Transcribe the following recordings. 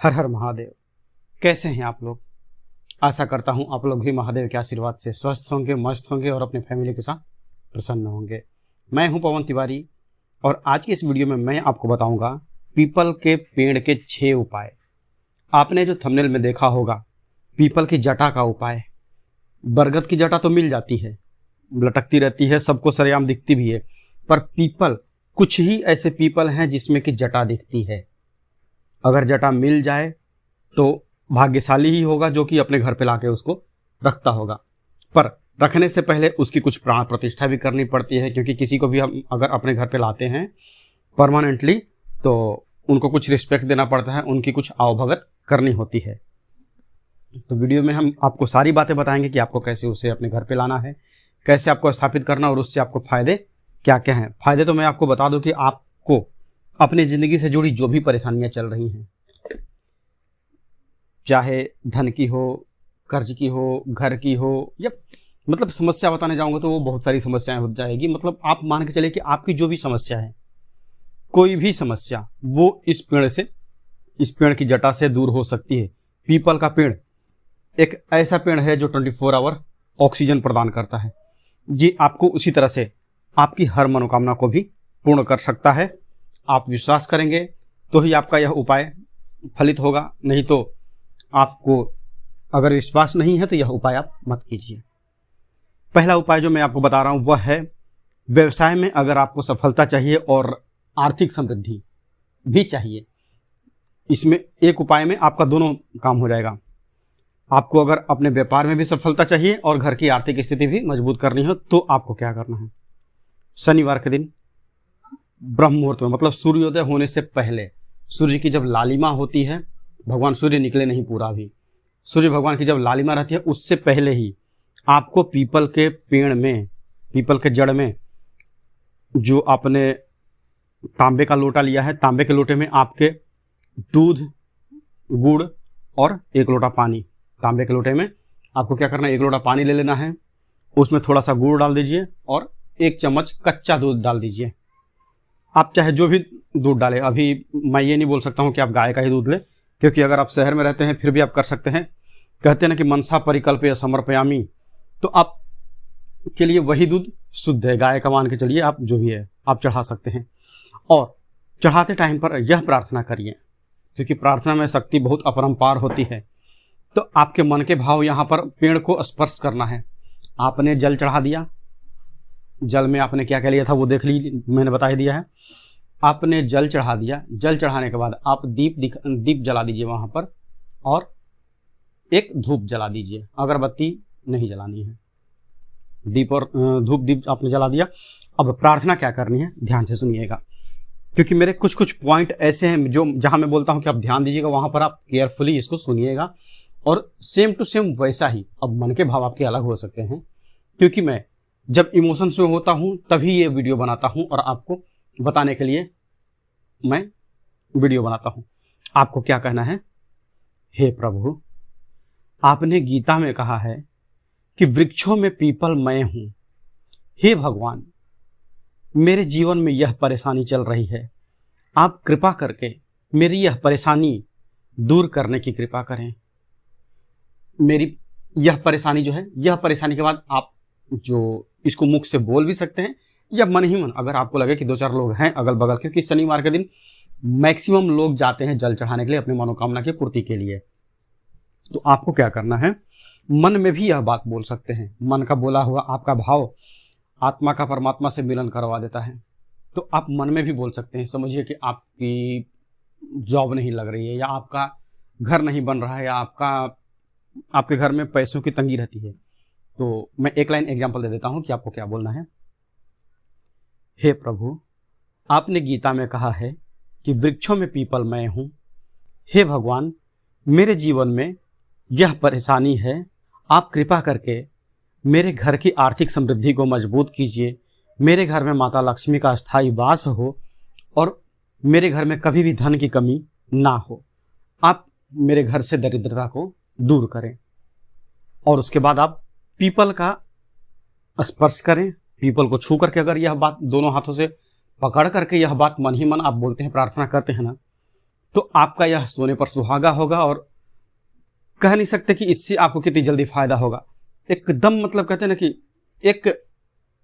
हर हर महादेव। कैसे हैं आप लोग? आशा करता हूं आप लोग भी महादेव के आशीर्वाद से स्वस्थ होंगे, मस्त होंगे और अपने फैमिली के साथ प्रसन्न होंगे। मैं हूं पवन तिवारी और आज की इस वीडियो में मैं आपको बताऊंगा पीपल के पेड़ के 6 उपाय। आपने जो थंबनेल में देखा होगा पीपल की जटा का उपाय। बरगद की जटा तो मिल जाती है, लटकती रहती है, सबको सरेआम दिखती भी है, पर पीपल, कुछ ही ऐसे पीपल हैं जिसमें कि जटा दिखती है। अगर जटा मिल जाए तो भाग्यशाली ही होगा जो कि अपने घर पे लाके उसको रखता होगा, पर रखने से पहले उसकी कुछ प्राण प्रतिष्ठा भी करनी पड़ती है, क्योंकि किसी को भी हम अगर अपने घर पे लाते हैं परमानेंटली तो उनको कुछ रिस्पेक्ट देना पड़ता है, उनकी कुछ आवभगत करनी होती है। तो वीडियो में हम आपको सारी बातें बताएंगे कि आपको कैसे उसे अपने घर पे लाना है, कैसे आपको स्थापित करना और उससे आपको फायदे क्या क्या हैं। फायदे तो मैं आपको बता दूं कि आपको अपनी ज़िंदगी से जुड़ी जो भी परेशानियां चल रही हैं, चाहे धन की हो, कर्ज की हो, घर की हो, या मतलब समस्या बताने जाऊंगा तो वो बहुत सारी समस्याएं हो जाएगी। मतलब आप मान के चलिए कि आपकी जो भी समस्या है, कोई भी समस्या, वो इस पेड़ की जटा से दूर हो सकती है। पीपल का पेड़ एक ऐसा पेड़ है जो 24 आवर ऑक्सीजन प्रदान करता है। ये आपको उसी तरह से आपकी हर मनोकामना को भी पूर्ण कर सकता है। आप विश्वास करेंगे तो ही आपका यह उपाय फलित होगा, नहीं तो आपको अगर विश्वास नहीं है तो यह उपाय आप मत कीजिए। पहला उपाय जो मैं आपको बता रहा हूं वह है, व्यवसाय में अगर आपको सफलता चाहिए और आर्थिक समृद्धि भी चाहिए, इसमें एक उपाय में आपका दोनों काम हो जाएगा। आपको अगर अपने व्यापार में भी सफलता चाहिए और घर की आर्थिक स्थिति भी मजबूत करनी हो तो आपको क्या करना है, शनिवार के दिन ब्रह्म मुहूर्त में, मतलब सूर्योदय होने से पहले, सूर्य की जब लालिमा होती है, भगवान सूर्य निकले नहीं पूरा भी, सूर्य भगवान की जब लालिमा रहती है उससे पहले ही आपको पीपल के पेड़ में, पीपल के जड़ में, जो आपने तांबे का लोटा लिया है, तांबे के लोटे में आपके दूध, गुड़ और 1 लोटा पानी, तांबे के लोटे में आपको क्या करना है, 1 लोटा पानी ले लेना है, उसमें थोड़ा सा गुड़ डाल दीजिए और 1 चम्मच कच्चा दूध डाल दीजिए। आप चाहे जो भी दूध डालें, अभी मैं ये नहीं बोल सकता हूँ कि आप गाय का ही दूध लें, क्योंकि अगर आप शहर में रहते हैं फिर भी आप कर सकते हैं। कहते हैं ना कि मनसा परिकल्पय समर्पयामी, तो आप के लिए वही दूध शुद्ध है, गाय का मान के चलिए, आप जो भी है आप चढ़ा सकते हैं। और चढ़ाते टाइम पर यह प्रार्थना करिए, क्योंकि प्रार्थना में शक्ति बहुत अपरंपार होती है। तो आपके मन के भाव यहाँ पर पेड़ को स्पर्श करना है। आपने जल चढ़ा दिया, जल में आपने क्या क्या लिया था वो देख लीजिए, मैंने बता ही दिया है। आपने जल चढ़ा दिया, जल चढ़ाने के बाद आप दीप जला दीजिए वहाँ पर, और एक धूप जला दीजिए, अगरबत्ती नहीं जलानी है, दीप और दीप आपने जला दिया। अब प्रार्थना क्या करनी है ध्यान से सुनिएगा, क्योंकि मेरे कुछ पॉइंट ऐसे हैं जो जहाँ मैं बोलता हूँ कि आप ध्यान दीजिएगा, वहाँ पर आप केयरफुली इसको सुनिएगा और सेम टू सेम वैसा ही। अब मन के भाव आपके अलग हो सकते हैं, क्योंकि मैं जब इमोशंस में होता हूँ तभी ये वीडियो बनाता हूँ और आपको बताने के लिए मैं वीडियो बनाता हूँ। आपको क्या कहना है, हे प्रभु, आपने गीता में कहा है कि वृक्षों में पीपल मैं हूँ। हे भगवान, मेरे जीवन में यह परेशानी चल रही है, आप कृपा करके मेरी यह परेशानी दूर करने की कृपा करें। मेरी यह परेशानी जो है, यह परेशानी के बाद आप जो इसको मुख से बोल भी सकते हैं या मन ही मन, अगर आपको लगे कि 2-4 लोग हैं अगल बगल, क्योंकि शनिवार के दिन मैक्सिमम लोग जाते हैं जल चढ़ाने के लिए अपनी मनोकामना की पूर्ति के लिए। तो आपको क्या करना है, मन में भी यह बात बोल सकते हैं। मन का बोला हुआ आपका भाव आत्मा का परमात्मा से मिलन करवा देता है। तो आप मन में भी बोल सकते हैं। समझिए कि आपकी जॉब नहीं लग रही है, या आपका घर नहीं बन रहा है, या आपके घर में पैसों की तंगी रहती है। तो मैं एक लाइन एग्जांपल दे देता हूं कि आपको क्या बोलना है। हे प्रभु, आपने गीता में कहा है कि वृक्षों में पीपल मैं हूं। हे भगवान, मेरे जीवन में यह परेशानी है, आप कृपा करके मेरे घर की आर्थिक समृद्धि को मजबूत कीजिए, मेरे घर में माता लक्ष्मी का स्थायी वास हो और मेरे घर में कभी भी धन की कमी ना हो। आप मेरे घर से दरिद्रता को दूर करें। और उसके बाद आप पीपल का स्पर्श करें, पीपल को छू करके, अगर यह बात दोनों हाथों से पकड़ करके यह बात मन ही मन आप बोलते हैं, प्रार्थना करते हैं ना, तो आपका यह सोने पर सुहागा होगा और कह नहीं सकते कि इससे आपको कितनी जल्दी फायदा होगा। एकदम मतलब कहते हैं ना कि एक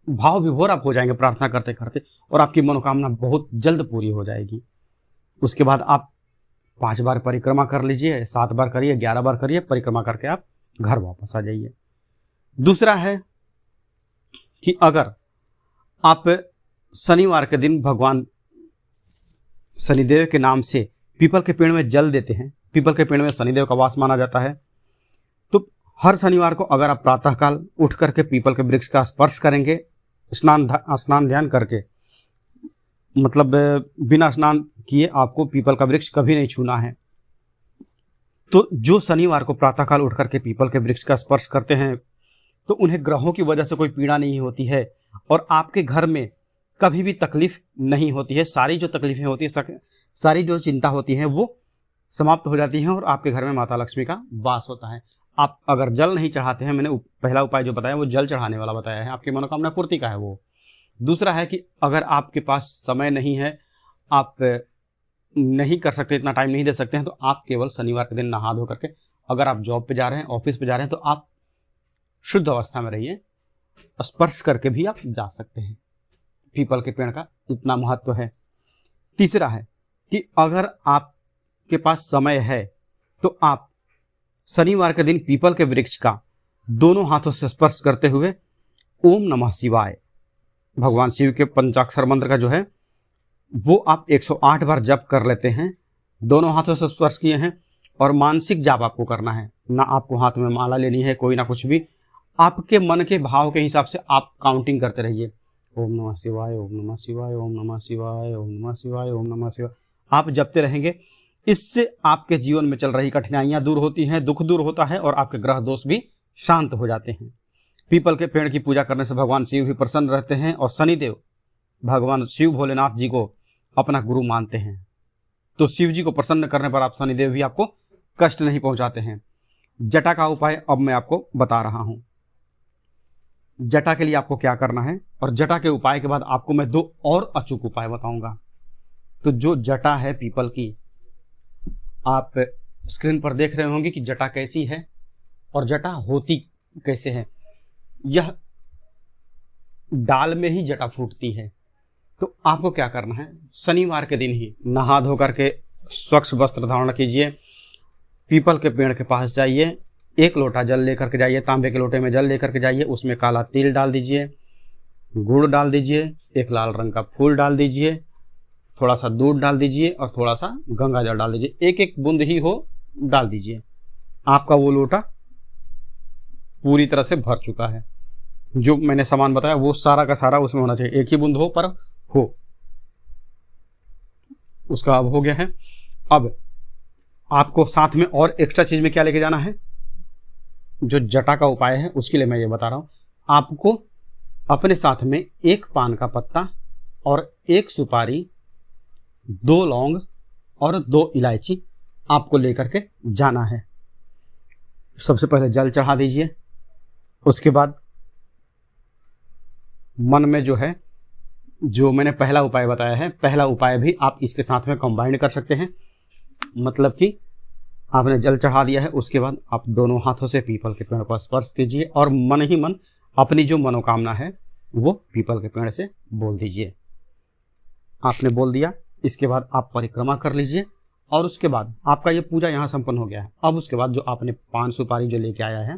भाव विभोर आप हो जाएंगे प्रार्थना करते करते, और आपकी मनोकामना बहुत जल्द पूरी हो जाएगी। उसके बाद आप 5 बार परिक्रमा कर लीजिए, 7 बार करिए, 11 बार करिए, परिक्रमा करके आप घर वापस आ जाइए। दूसरा है कि अगर आप शनिवार के दिन भगवान शनिदेव के नाम से पीपल के पेड़ में जल देते हैं, पीपल के पेड़ में शनिदेव का वास माना जाता है, तो हर शनिवार को अगर आप प्रातःकाल उठ करके पीपल के वृक्ष का स्पर्श करेंगे, स्नान ध्यान करके, मतलब बिना स्नान किए आपको पीपल का वृक्ष कभी नहीं छूना है। तो जो शनिवार को प्रातःकाल उठ करके पीपल के वृक्ष का स्पर्श करते हैं तो उन्हें ग्रहों की वजह से कोई पीड़ा नहीं होती है और आपके घर में कभी भी तकलीफ नहीं होती है। सारी जो तकलीफें होती है, सारी जो चिंता होती है वो समाप्त हो जाती हैं और आपके घर में माता लक्ष्मी का वास होता है। आप अगर जल नहीं चढ़ाते हैं, मैंने पहला उपाय जो बताया वो जल चढ़ाने वाला बताया है, आपकी मनोकामना पूर्ति का है वो। दूसरा है कि अगर आपके पास समय नहीं है, आप नहीं कर सकते, इतना टाइम नहीं दे सकते हैं, तो आप केवल शनिवार के दिन नहा धो करके, अगर आप जॉब पे जा रहे हैं, ऑफिस पे जा रहे हैं, तो आप शुद्ध अवस्था में रहिए, स्पर्श करके भी आप जा सकते हैं। पीपल के पेड़ का इतना महत्व है। तीसरा है कि अगर आपके पास समय है तो आप शनिवार के दिन पीपल के वृक्ष का दोनों हाथों से स्पर्श करते हुए ओम नमः शिवाय, भगवान शिव के पंचाक्षर मंत्र का जो है वो आप 108 बार जप कर लेते हैं, दोनों हाथों से स्पर्श किए हैं, और मानसिक जाप आपको करना है, ना आपको हाथ में माला लेनी है, कोई ना कुछ भी, आपके मन के भाव के हिसाब से आप काउंटिंग करते रहिए, ओम नमः शिवाय, ओम नमः शिवाय, ओम नमः शिवाय, ओम नमः शिवाय, ओम नमः शिवाय, आप जपते रहेंगे। इससे आपके जीवन में चल रही कठिनाइयां दूर होती हैं, दुख दूर होता है और आपके ग्रह दोष भी शांत हो जाते हैं। पीपल के पेड़ की पूजा करने से भगवान शिव भी प्रसन्न रहते हैं और शनिदेव भगवान शिव भोलेनाथ जी को अपना गुरु मानते हैं, तो शिव जी को प्रसन्न करने पर आप शनिदेव भी आपको कष्ट नहीं पहुंचाते हैं। जटा का उपाय अब मैं आपको बता रहा हूं। जटा के लिए आपको क्या करना है, और जटा के उपाय के बाद आपको मैं 2 और अचूक उपाय बताऊंगा। तो जो जटा है पीपल की, आप स्क्रीन पर देख रहे होंगे कि जटा कैसी है और जटा होती कैसे है। यह डाल में ही जटा फूटती है। तो आपको क्या करना है, शनिवार के दिन ही नहा धो करके स्वच्छ वस्त्र धारण कीजिए, पीपल के पेड़ के पास जाइए, 1 लोटा जल लेकर के जाइए, तांबे के लोटे में जल लेकर के जाइए, उसमें काला तिल डाल दीजिए, गुड़ डाल दीजिए, 1 लाल रंग का फूल डाल दीजिए, थोड़ा सा दूध डाल दीजिए और थोड़ा सा गंगा जल डाल दीजिए, 1-1 बूंद ही हो डाल दीजिए। आपका वो लोटा पूरी तरह से भर चुका है। जो मैंने सामान बताया वो सारा का सारा उसमें होना चाहिए, 1 ही बूंद हो पर हो। उसका अब हो गया है। अब आपको साथ में और एक्स्ट्रा चीज में क्या लेके जाना है, जो जटा का उपाय है उसके लिए मैं ये बता रहा हूं। आपको अपने साथ में 1 पान का पत्ता और 1 सुपारी, 2 लौंग और 2 इलायची आपको लेकर के जाना है। सबसे पहले जल चढ़ा दीजिए, उसके बाद मन में जो है, जो मैंने पहला उपाय बताया है, पहला उपाय भी आप इसके साथ में कंबाइन कर सकते हैं। मतलब कि आपने जल चढ़ा दिया है, उसके बाद आप दोनों हाथों से पीपल के पेड़ पर स्पर्श कीजिए और मन ही मन अपनी जो मनोकामना है वो पीपल के पेड़ से बोल दीजिए। आपने बोल दिया, इसके बाद आप परिक्रमा कर लीजिए और उसके बाद आपका ये पूजा यहाँ संपन्न हो गया है। अब उसके बाद जो आपने पान सुपारी जो लेके आया है,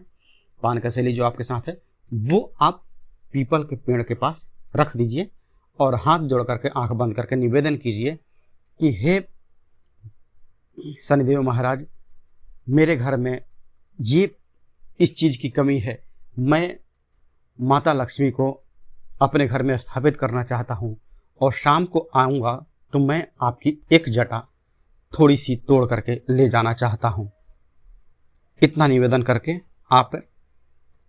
पान का सेली जो आपके साथ है, वो आप पीपल के पेड़ के पास रख दीजिए और हाथ जोड़ करके आंख बंद करके निवेदन कीजिए कि हे शनिदेव महाराज, मेरे घर में ये इस चीज़ की कमी है, मैं माता लक्ष्मी को अपने घर में स्थापित करना चाहता हूँ और शाम को आऊँगा तो मैं आपकी 1 जटा थोड़ी सी तोड़ करके ले जाना चाहता हूँ। इतना निवेदन करके आप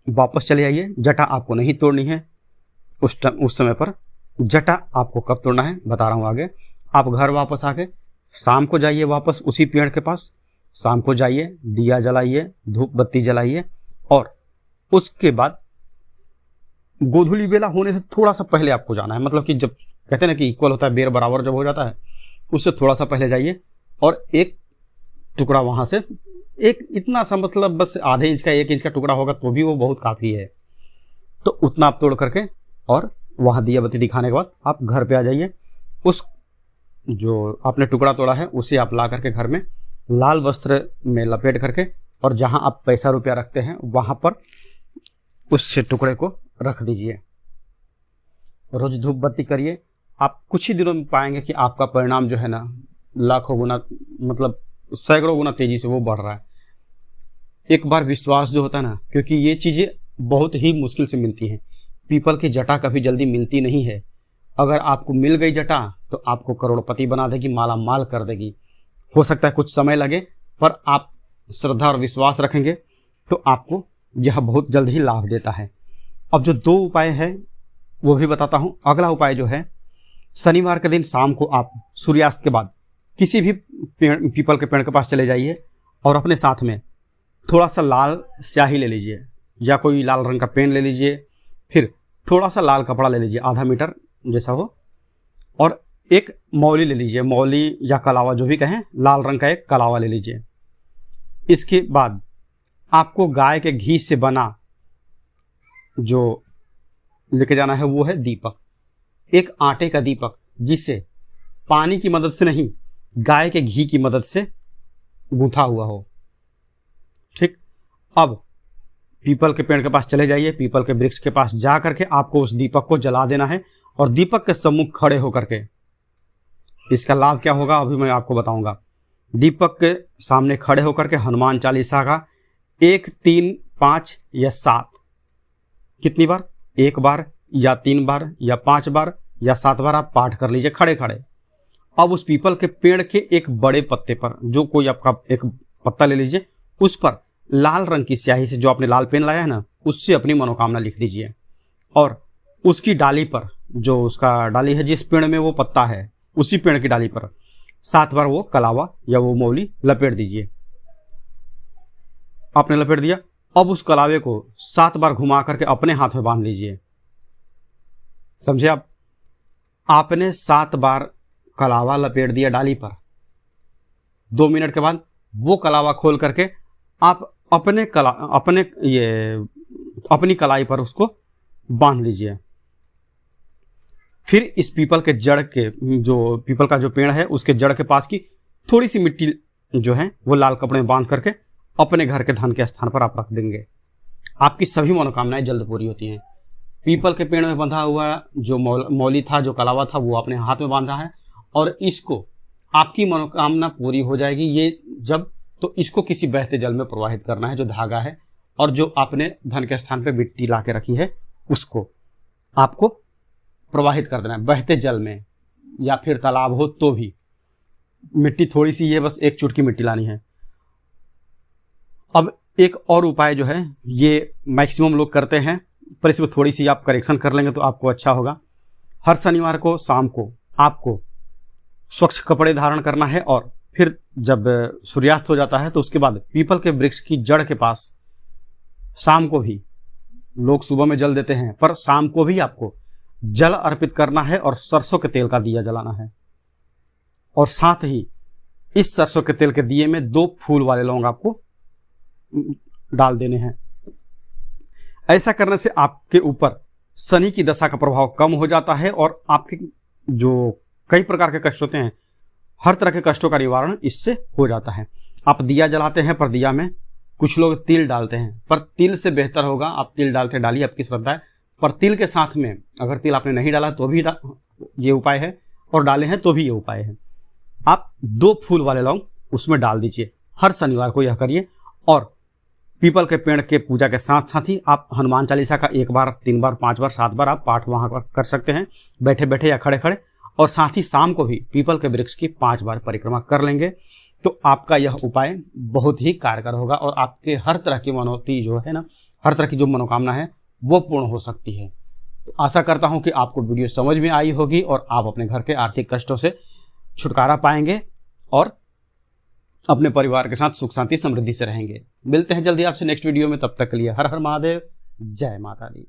वापस चले आइए। जटा आपको नहीं तोड़नी है उस समय पर। जटा आपको कब तोड़ना है बता रहा हूँ आगे। आप घर वापस आके शाम को जाइए वापस उसी पेड़ के पास, शाम को जाइए, दिया जलाइए, धूप बत्ती जलाइए और उसके बाद गोधूली बेला होने से थोड़ा सा पहले आपको जाना है। मतलब कि जब कहते हैं ना कि इक्वल होता है, बेर बराबर जब हो जाता है, उससे थोड़ा सा पहले जाइए और एक टुकड़ा वहाँ से, एक इतना सा मतलब बस आधे इंच का 1 इंच का टुकड़ा होगा तो भी वो बहुत काफ़ी है। तो उतना आप तोड़ करके और वहाँ दिया बत्ती दिखाने के बाद आप घर पे आ जाइए। उस जो आपने टुकड़ा तोड़ा है उसे आप ला करके घर में लाल वस्त्र में लपेट करके और जहाँ आप पैसा रुपया रखते हैं वहाँ पर उस टुकड़े को रख दीजिए। रोज धूप बत्ती करिए। आप कुछ ही दिनों में पाएंगे कि आपका परिणाम जो है ना लाखों गुना, मतलब सैकड़ों गुना तेजी से वो बढ़ रहा है। एक बार विश्वास जो होता है ना, क्योंकि ये चीज़ें बहुत ही मुश्किल से मिलती हैं। पीपल की जटा कभी जल्दी मिलती नहीं है। अगर आपको मिल गई जटा तो आपको करोड़पति बना देगी, माला माल कर देगी। हो सकता है कुछ समय लगे, पर आप श्रद्धा और विश्वास रखेंगे तो आपको यह बहुत जल्द ही लाभ देता है। अब जो 2 उपाय है वो भी बताता हूँ। अगला उपाय जो है, शनिवार के दिन शाम को आप सूर्यास्त के बाद किसी भी पीपल के पेड़ के पास चले जाइए और अपने साथ में थोड़ा सा लाल स्याही ले लीजिए या कोई लाल रंग का पेन ले लीजिए। फिर थोड़ा सा लाल कपड़ा ले लीजिए, आधा मीटर जैसा हो, और एक मौली ले लीजिए, मौली या कलावा जो भी कहें, लाल रंग का एक कलावा ले लीजिए। इसके बाद आपको गाय के घी से बना जो लेके जाना है वो है दीपक, एक आटे का दीपक, जिसे पानी की मदद से नहीं, गाय के घी की मदद से गूंथा हुआ हो। ठीक। अब पीपल के पेड़ के पास चले जाइए। पीपल के वृक्ष के पास जा करके आपको उस दीपक को जला देना है और दीपक के सम्मुख खड़े होकर के, इसका लाभ क्या होगा अभी मैं आपको बताऊंगा। दीपक के सामने खड़े होकर के हनुमान चालीसा का 1, 3, 5 या 7, कितनी बार, 1 बार या 3 बार या 5 बार या 7 बार आप पाठ कर लीजिए खड़े खड़े। अब उस पीपल के पेड़ के एक बड़े पत्ते पर, जो कोई आपका एक पत्ता ले लीजिए, उस पर लाल रंग की स्याही से, जो आपने लाल पेन लाया है ना, उससे अपनी मनोकामना लिख दीजिए। और उसकी डाली पर, जो उसका डाली है जिस पेड़ में वो पत्ता है, उसी पेड़ की डाली पर 7 बार वो कलावा या वो मौली लपेट दीजिए। आपने लपेट दिया। अब उस कलावे को 7 बार घुमा करके अपने हाथ में बांध लीजिए। समझे आप? आपने 7 बार कलावा लपेट दिया डाली पर। 2 मिनट के बाद वो कलावा खोल करके आप अपनी कलाई पर उसको बांध लीजिए। फिर इस पीपल के जड़ के, जो पीपल का जो पेड़ है उसके जड़ के पास की थोड़ी सी मिट्टी जो है वो लाल कपड़े में बांध करके अपने घर के धन के स्थान पर आप रख देंगे। आपकी सभी मनोकामनाएं जल्द पूरी होती हैं। पीपल के पेड़ में बंधा हुआ जो मौली था, जो कलावा था, वो अपने हाथ में बांधा है और इसको आपकी मनोकामना पूरी हो जाएगी। ये जब, तो इसको किसी बहते जल में प्रवाहित करना है, जो धागा है, और जो आपने धन के स्थान पे मिट्टी ला के रखी है उसको आपको प्रवाहित कर देना है बहते जल में, या फिर तालाब हो तो भी। मिट्टी थोड़ी सी, ये बस 1 चुटकी मिट्टी लानी है। अब एक और उपाय जो है, ये मैक्सिमम लोग करते हैं, पर इसमें थोड़ी सी आप करेक्शन कर लेंगे तो आपको अच्छा होगा। हर शनिवार को शाम को आपको स्वच्छ कपड़े धारण करना है और फिर जब सूर्यास्त हो जाता है तो उसके बाद पीपल के वृक्ष की जड़ के पास शाम को भी, लोग सुबह में जल देते हैं, पर शाम को भी आपको जल अर्पित करना है और सरसों के तेल का दिया जलाना है। और साथ ही इस सरसों के तेल के दिए में 2 फूल वाले लौंग आपको डाल देने हैं। ऐसा करने से आपके ऊपर शनि की दशा का प्रभाव कम हो जाता है और आपके जो कई प्रकार के कष्ट होते हैं, हर तरह के कष्टों का निवारण इससे हो जाता है। आप दिया जलाते हैं, पर दिया में कुछ लोग तिल डालते हैं, पर तिल से बेहतर होगा आप तिल डालते डालिए, आपकी श्रद्धा है। पर तिल के साथ में अगर तिल आपने नहीं डाला तो भी ये उपाय है, और डाले हैं तो भी ये उपाय है। आप 2 फूल वाले लौंग उसमें डाल दीजिए। हर शनिवार को यह करिए। और पीपल के पेड़ के पूजा के साथ साथ ही आप हनुमान चालीसा का 1 बार, 3 बार, 5 बार, 7 बार आप पाठ वहाँ पर कर सकते हैं, बैठे बैठे या खड़े खड़े। और साथ ही शाम को भी पीपल के वृक्ष की 5 बार परिक्रमा कर लेंगे तो आपका यह उपाय बहुत ही कारगर होगा और आपके हर तरह की मनोती जो है ना, हर तरह की जो मनोकामना है वो पूर्ण हो सकती है। तो आशा करता हूँ कि आपको वीडियो समझ में आई होगी और आप अपने घर के आर्थिक कष्टों से छुटकारा पाएंगे और अपने परिवार के साथ सुख शांति समृद्धि से रहेंगे। मिलते हैं जल्दी आपसे नेक्स्ट वीडियो में, तब तक के लिए हर हर महादेव, जय माता दी।